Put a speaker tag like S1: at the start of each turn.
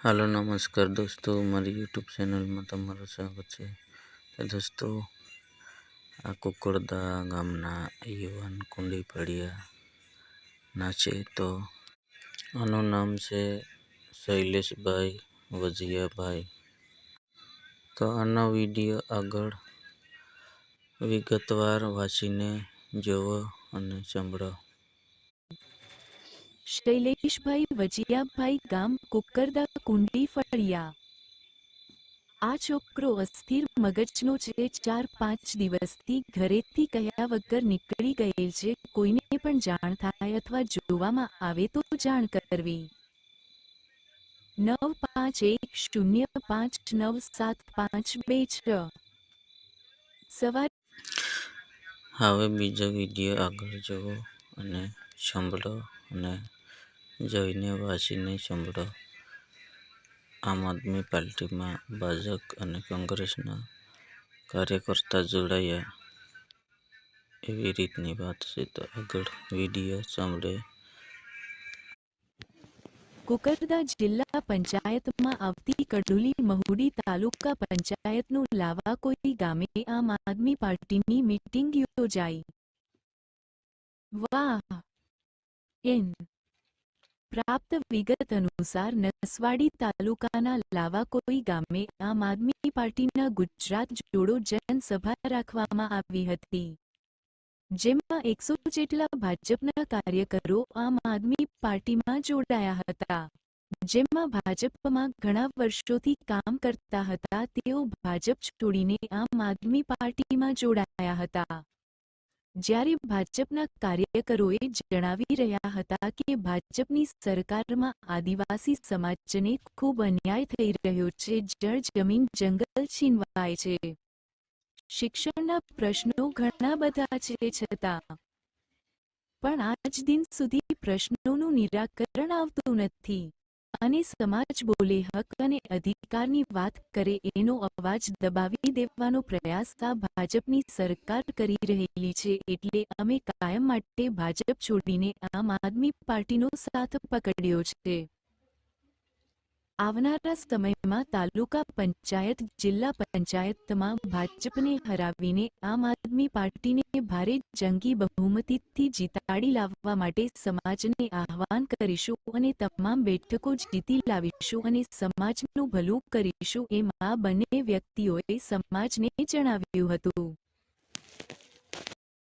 S1: Hello नमस्कार दोस्तों, मारी यूट्यूब चैनल में तमारुं स्वागत है। तो दोस्तों, आ कुकड़दा गामना युवान कुंडी पड़िया ना छे। तो आनु नाम छे शैलेष भाई वजिया भाई। तो आना विडियो आगळ विगतवार वाँचीने जोवो अने सांभळो।
S2: शैलेषभाई वजियाभाई गाम कुकरदा कुंडी फळिया। आ छोकरो अस्थिर मगजनो छे। 4-5 દિવસથી ઘરેથી કહ્યા વગર નીકળી ગયેલ છે। કોઈને પણ જાણ થાય અથવા જોવામાં આવે તો જાણ કરવી। 9510597526 સવારે।
S1: હવે બીજો વિડિયો આગળ જોવો અને સાંભળો અને જોઈને વાંચીને સાંભળો। આમ આદમી પાર્ટીમાં ભાજપ અને કોંગ્રેસના કાર્યકર્તા જોડાયા એવી રીતની વાત છે। તો આગળ વિડિયો સાંભળે।
S2: કુકરદા જિલ્લા પંચાયતમાં આવતી કડુલી મહુડી તાલુકા પંચાયતનું લાવાકોઈ ગામે આમ આદમી પાર્ટીની મીટિંગ યોજાઈ। વાહ એન प्राप्त विगत अनुसार नसवाड़ी तालुकाना लावाकोई गामे आम आदमी पार्टीना गुजरात जोड़ो जनसभा राखवामां आवी हती। जेमां 100 जेटला भाजपना कार्यकरो आम आदमी पार्टीमां जोडाया हता। जेमां भाजपमां घणा वर्षोथी काम करता हता तेओ भाजप छोडीने आम आदमी पार्टीमां जोडाया हता। ज्यारे भाजपना कार्यकरोए जणावी रह्या हता के भाजपनी सरकारमां आदिवासी समाजने खूब अन्याय थई रह्यो छे। जळ जमीन जंगल छीनवाय छे। शिक्षणना प्रश्नो घणा बधा छे छतां पण आज दिन सुधी प्रश्नोनुं निराकरण आवतुं नथी અને સમાજ બોલે, હક અને અધિકારની વાત કરે, એનો અવાજ દબાવી દેવાનો પ્રયાસ આ ભાજપની સરકાર કરી રહેલી છે। એટલે અમે કાયમ માટે ભાજપ છોડીને આમ આદમી પાર્ટીનો સાથ પકડ્યો છે। આવનારા સમયમાં તાલુકા પંચાયત, જિલ્લા પંચાયતમાં ભાજપને હરાવીને આમ આદમી પાર્ટીને ભારે જંગી બહુમતીથી જીતાડી લાવવા માટે સમાજને આહ્વાન કરીશું અને તમામ બેઠકો જીતી લાવીશું અને સમાજનું ભલું કરીશું એમ આ બંને વ્યક્તિઓએ સમાજને જણાવ્યું હતું।